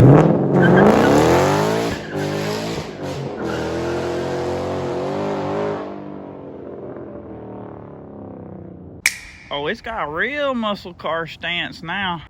Oh, it's got a real muscle car stance now.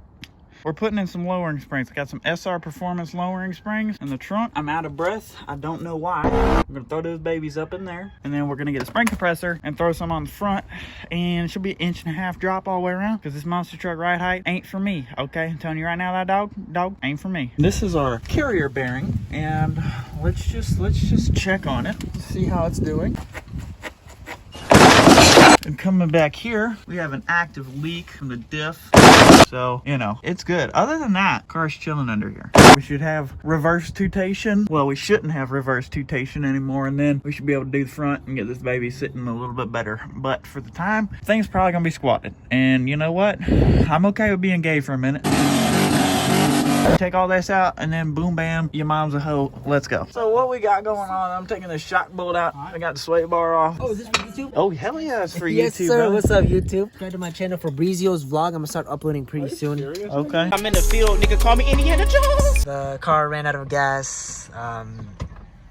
We're putting in some lowering springs. I got some SR Performance lowering springs in the trunk. I'm out of breath. I don't know why. I'm gonna throw those babies up in there, and then we're gonna get a spring compressor and throw some on the front, and it should be an 1.5 inch drop all the way around, because this monster truck ride height ain't for me, okay? I'm telling you right now, that dog ain't for me. This is our carrier bearing, and let's just check on it, see how it's doing. And coming back here, we have an active leak from the diff. So, you know, it's good. Other than that, car's chilling under here. We should have reverse tutation. Well, we shouldn't have reverse tutation anymore, and then we should be able to do the front and get this baby sitting a little bit better. But for the time, things probably gonna be squatted. And you know what? I'm okay with being gay for a minute. Take all this out, and then boom bam, your mom's a hoe. Let's go. So what we got going on, I'm taking the shock bolt out. I got the sway bar off. Oh, is this for YouTube? Oh, hell yeah, it's for yes, YouTube, sir. brother. What's up, YouTube? Subscribe to my channel for Breezio's vlog. I'm gonna start uploading pretty soon. Okay. I'm in the field, nigga, call me Indiana Jones. The car ran out of gas.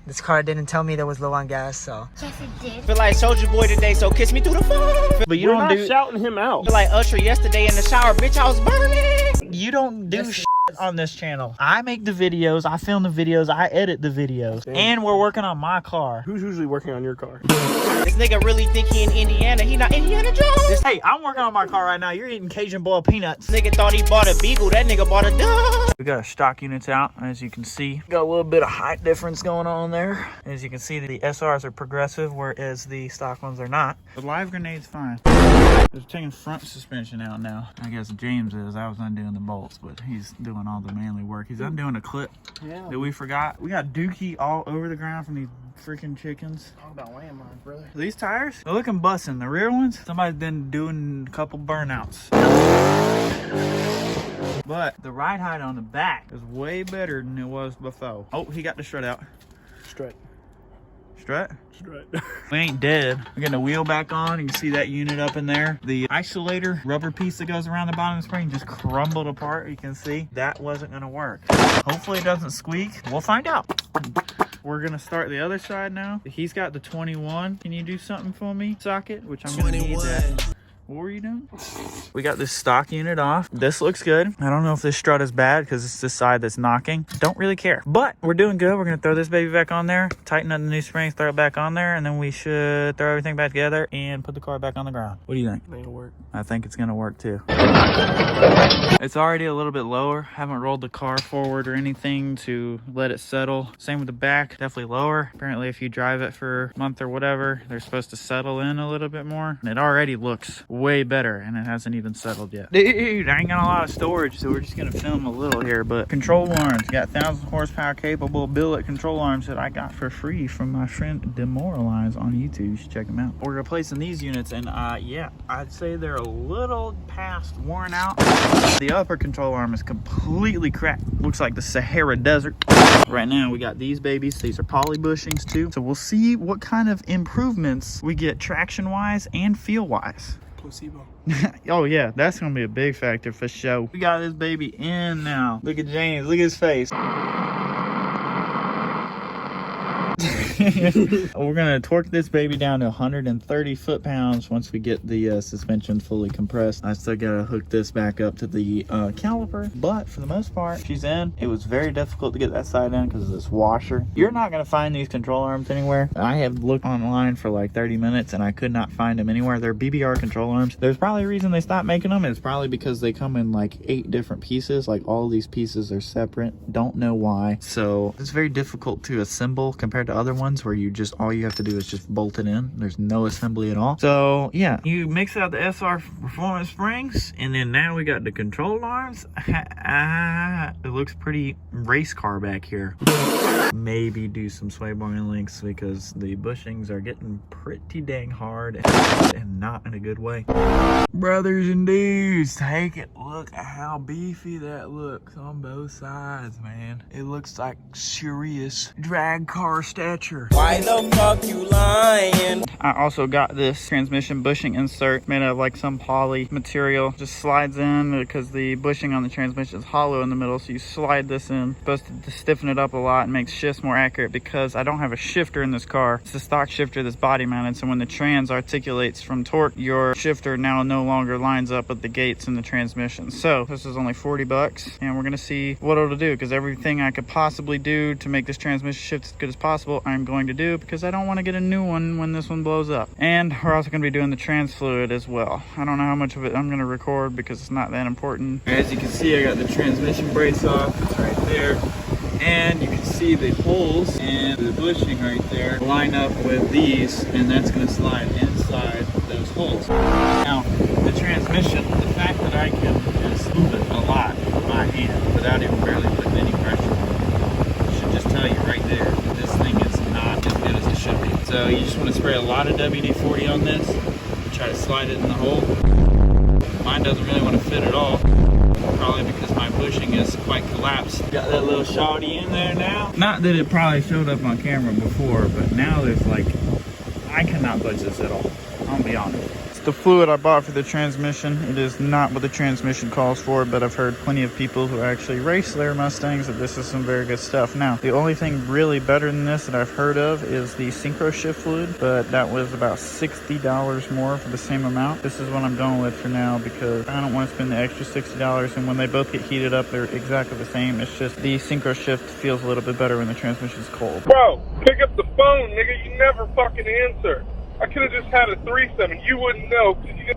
This car didn't tell me that was low on gas, so. Yes, it did. Feel like Soldier Boy today, so kiss me through the phone. But you We're don't not do shouting him out. Feel like Usher yesterday in the shower, bitch, I was burning. you don't do shit on this channel. I make the videos, I film the videos, I edit the videos. Damn. And we're working on my car. Who's usually working on your car? This nigga really think he in Indiana, he not Indiana Jones. Hey, I'm working on my car right now. You're eating Cajun boiled peanuts. This nigga thought he bought a Beagle, that nigga bought a dog. We got our stock units out, as you can see. Got a little bit of height difference going on there. As you can see, the SRs are progressive, whereas the stock ones are not. The live grenade's fine. They're taking front suspension out now. I guess James is. I was undoing the bolts, but he's doing all the manly work. He's undoing a clip that we forgot. We got dookie all over the ground from these freaking chickens. Talk about landmines, brother. These tires, they're looking bussin'. The rear ones, somebody's been doing a couple burnouts. But the ride height on the back is way better than it was before. Oh, he got the strut out. Strut. Strut? Strut. We ain't dead. We're getting the wheel back on. You can see that unit up in there. The isolator rubber piece that goes around the bottom of the spring just crumbled apart. You can see that wasn't gonna work. Hopefully it doesn't squeak. We'll find out. We're gonna start the other side now. He's got the 21. Can you do something for me, socket? Which I'm gonna need that. What were you doing? We got this stock unit off. This looks good. I don't know if this strut is bad because it's this side that's knocking. Don't really care. But we're doing good. We're going to throw this baby back on there, tighten up the new springs, throw it back on there, and then we should throw everything back together and put the car back on the ground. What do you think? It'll work. I think it's going to work too. It's already a little bit lower. Haven't rolled the car forward or anything to let it settle. Same with the back, definitely lower. Apparently if you drive it for a month or whatever, they're supposed to settle in a little bit more. And it already looks way better, and it hasn't even settled yet. Dude, I ain't got a lot of storage, so we're just gonna film a little here. But control arms, got 1,000 horsepower capable billet control arms that I got for free from my friend Demoralize on YouTube. You should check them out. We're replacing these units, and yeah, I'd say they're a little past worn out. The upper control arm is completely cracked. Looks like the Sahara Desert. Right now we got these babies. These are poly bushings too. So we'll see what kind of improvements we get traction wise and feel wise. Placebo. Oh yeah, that's gonna be a big factor for sure. We got this baby in now. Look at James, look at his face. We're gonna torque this baby down to 130 foot-pounds once we get the suspension fully compressed. I still gotta hook this back up to the caliper, but for the most part, she's in. It was very difficult to get that side in because of this washer. You're not gonna find these control arms anywhere. I have looked online for like 30 minutes and I could not find them anywhere. They're BBR control arms. There's probably a reason they stopped making them. It's probably because they come in like 8 different pieces. Like all these pieces are separate. Don't know why. So it's very difficult to assemble compared to other ones where you just, all you have to do is just bolt it in. There's no assembly at all. So yeah, you mix out the SR Performance springs, and then now we got the control arms. It looks pretty race car back here. Maybe do some sway bar and links because the bushings are getting pretty dang hard and not in a good way. Brothers and dudes, take it. Look at how beefy that looks on both sides, man. It looks like serious drag car stature. Why the fuck you lying? I also got this transmission bushing insert made of like some poly material. Just slides in because the bushing on the transmission is hollow in the middle. So you slide this in. It's supposed to stiffen it up a lot and make shifts more accurate because I don't have a shifter in this car. It's a stock shifter that's body mounted. So when the trans articulates from torque, your shifter now no longer lines up with the gates in the transmission. So this is only 40 bucks and we're gonna see what it'll do, because everything I could possibly do to make this transmission shift as good as possible I'm going to do, because I don't want to get a new one when this one blows up. And we're also going to be doing the trans fluid as well. I don't know how much of it I'm going to record because it's not that important. As you can see, I got the transmission brace off. It's right there. And you can see the holes and the bushing right there line up with these, and that's going to slide inside those holes. Now, the transmission, the fact that I can just move it a lot with my hand without even barely putting any pressure on it, should just tell you right there that this thing is not as good as it should be. So you just want to spray a lot of WD-40 on this, try to slide it in the hole. Mine doesn't really want to fit at all, probably because my bushing is quite collapsed. Got that little shawty in there now. Not that it probably showed up on camera before, but now there's like, I cannot budge this at all. I'll be honest. It's the fluid I bought for the transmission. It is not what the transmission calls for, but I've heard plenty of people who actually race their Mustangs that this is some very good stuff. Now, the only thing really better than this that I've heard of is the synchro shift fluid, but that was about $60 more for the same amount. This is what I'm going with for now because I don't want to spend the extra $60, and when they both get heated up, they're exactly the same. It's just the synchro shift feels a little bit better when the transmission's cold. Bro, pick up the phone, nigga. You never fucking answer. I could have just had a threesome and you wouldn't know because you